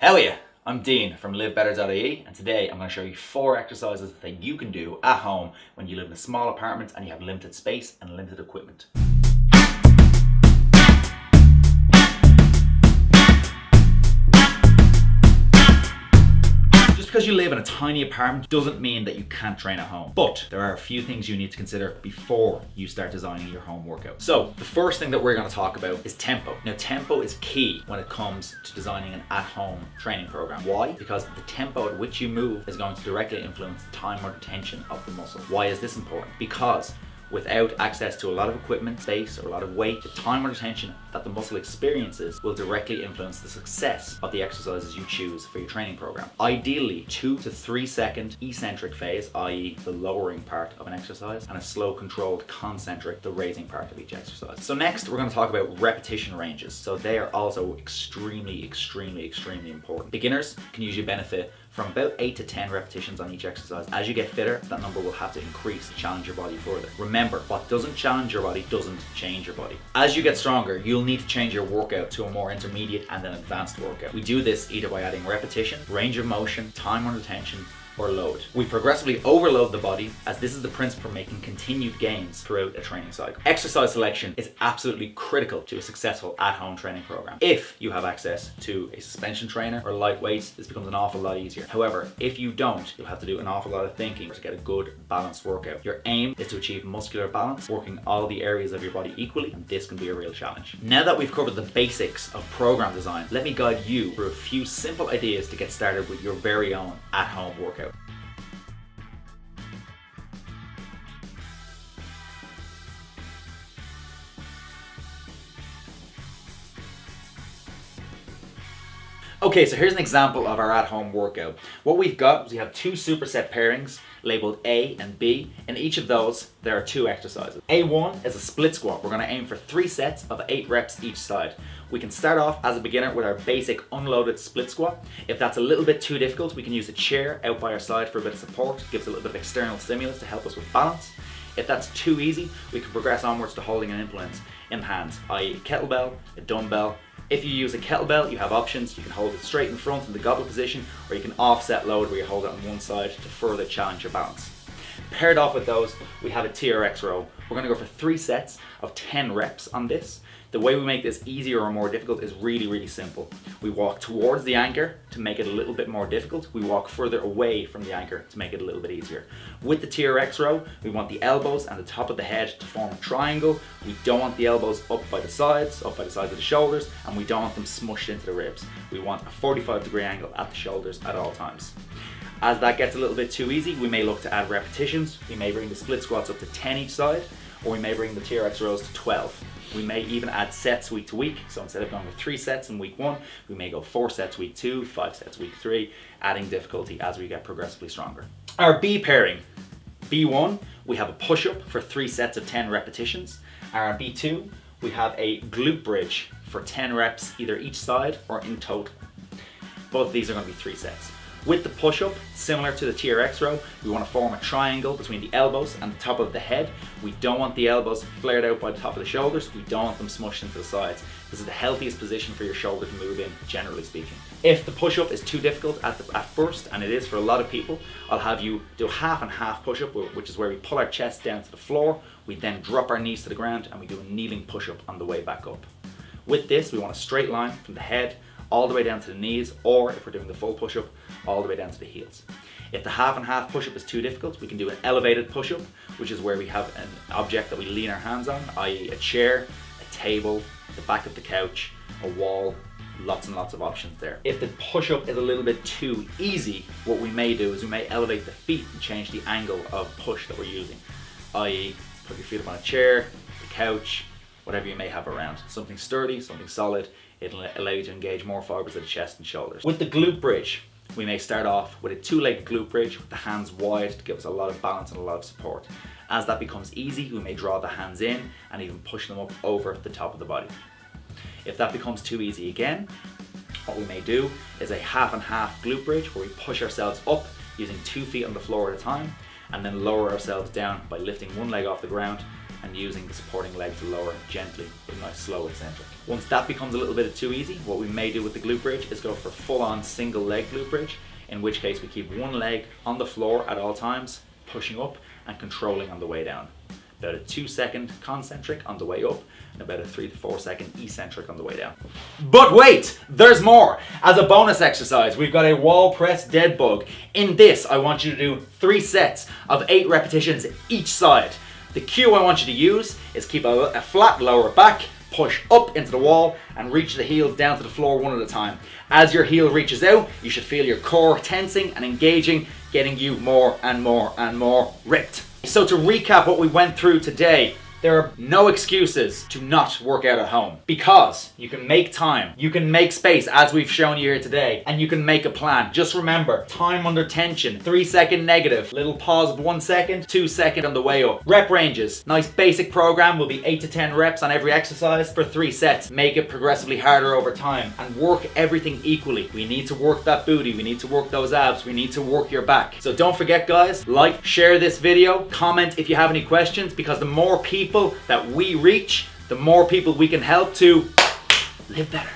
Hell yeah! I'm Dean from LiveBetter.ie, and today I'm going to show you 4 exercises that you can do at home when you live in a small apartment and you have limited space and limited equipment. Just because you live in a tiny apartment doesn't mean that you can't train at home. But there are a few things you need to consider before you start designing your home workout. So the first thing that we're going to talk about is tempo. Now tempo is key when it comes to designing an at-home training program. Why? Because the tempo at which you move is going to directly influence the time or the tension of the muscle. Why is this important? Because without access to a lot of equipment, space, or a lot of weight, the time or the tension that the muscle experiences will directly influence the success of the exercises you choose for your training program. Ideally, 2 to 3 second eccentric phase, i.e. the lowering part of an exercise, and a slow controlled concentric, the raising part of each exercise. So next, we're going to talk about repetition ranges. So they are also extremely important. Beginners can usually benefit from about 8 to 10 repetitions on each exercise. As you get fitter, that number will have to increase to challenge your body further. Remember, what doesn't challenge your body doesn't change your body. As you get stronger, you'll need to change your workout to a more intermediate and an advanced workout. We do this either by adding repetition, range of motion, time under tension, or load. We progressively overload the body, as this is the principle for making continued gains throughout a training cycle. Exercise selection is absolutely critical to a successful at-home training program. If you have access to a suspension trainer or light weights, this becomes an awful lot easier. However, if you don't, you'll have to do an awful lot of thinking to get a good balanced workout. Your aim is to achieve muscular balance, working all the areas of your body equally, and this can be a real challenge. Now that we've covered the basics of program design, let me guide you through a few simple ideas to get started with your very own at-home workout. Okay, so here's an example of our at-home workout. What we've got is we have 2 superset pairings labeled A and B. In each of those, there are 2 exercises. A1 is a split squat. We're going to aim for 3 sets of 8 reps each side. We can start off as a beginner with our basic unloaded split squat. If that's a little bit too difficult, we can use a chair out by our side for a bit of support. It gives a little bit of external stimulus to help us with balance. If that's too easy, we can progress onwards to holding an implement in the hands, i.e. a kettlebell, a dumbbell. If you use a kettlebell, you have options. You can hold it straight in front in the goblet position, or you can offset load where you hold it on one side to further challenge your balance. Paired off with those, we have a TRX row. We're going to go for 3 sets of 10 reps on this. The way we make this easier or more difficult is really simple. We walk towards the anchor to make it a little bit more difficult. We walk further away from the anchor to make it a little bit easier. With the TRX row, we want the elbows and the top of the head to form a triangle. We don't want the elbows up by the sides of the shoulders, and we don't want them smushed into the ribs. We want a 45-degree angle at the shoulders at all times. As that gets a little bit too easy, we may look to add repetitions. We may bring the split squats up to 10 each side, or we may bring the TRX rows to 12. We may even add sets week to week. So instead of going with 3 sets in week 1, we may go 4 sets week 2, 5 sets week 3, adding difficulty as we get progressively stronger. Our B pairing. B1, we have a push-up for 3 sets of 10 repetitions. Our B2, we have a glute bridge for 10 reps either each side or in total. Both of these are going to be 3 sets. With the push-up, similar to the TRX row, we want to form a triangle between the elbows and the top of the head. We don't want the elbows flared out by the top of the shoulders. We don't want them smushed into the sides. This is the healthiest position for your shoulder to move in, generally speaking. If the push-up is too difficult at first, and it is for a lot of people, I'll have you do half and half push-up, which is where we pull our chest down to the floor. We then drop our knees to the ground and we do a kneeling push-up on the way back up. With this, we want a straight line from the head all the way down to the knees, or if we're doing the full push-up, all the way down to the heels. If the half and half push-up is too difficult, we can do an elevated push-up, which is where we have an object that we lean our hands on, i.e. a chair, a table, the back of the couch, a wall, lots and lots of options there. If the push-up is a little bit too easy, what we may do is we may elevate the feet and change the angle of push that we're using, i.e. put your feet up on a chair, the couch, whatever you may have around. Something sturdy, something solid. It'll allow you to engage more fibers of the chest and shoulders. With the glute bridge, we may start off with a 2-legged glute bridge with the hands wide to give us a lot of balance and a lot of support. As that becomes easy, we may draw the hands in and even push them up over the top of the body. If that becomes too easy again, what we may do is a half and half glute bridge where we push ourselves up using 2 feet on the floor at a time, and then lower ourselves down by lifting one leg off the ground and using the supporting leg to lower gently with a nice slow eccentric. Once that becomes a little bit too easy, what we may do with the glute bridge is go for full-on single leg glute bridge, in which case we keep one leg on the floor at all times, pushing up and controlling on the way down. About a 2-second concentric on the way up and about a 3 to 4 second eccentric on the way down. But wait, there's more. As a bonus exercise, we've got a wall press dead bug. In this, I want you to do 3 sets of 8 repetitions each side. The cue I want you to use is keep a flat lower back, push up into the wall and reach the heels down to the floor one at a time. As your heel reaches out, you should feel your core tensing and engaging, getting you more and more and more ripped. So to recap what we went through today, there are no excuses to not work out at home, because you can make time, you can make space as we've shown you here today, and you can make a plan. Just remember, time under tension, 3-second negative, little pause of 1 second, 2 second on the way up. Rep ranges, nice basic program will be 8 to 10 reps on every exercise for 3 sets. Make it progressively harder over time and work everything equally. We need to work that booty, we need to work those abs, we need to work your back. So don't forget guys, like, share this video, comment if you have any questions, because the more people that we reach, the more people we can help to live better.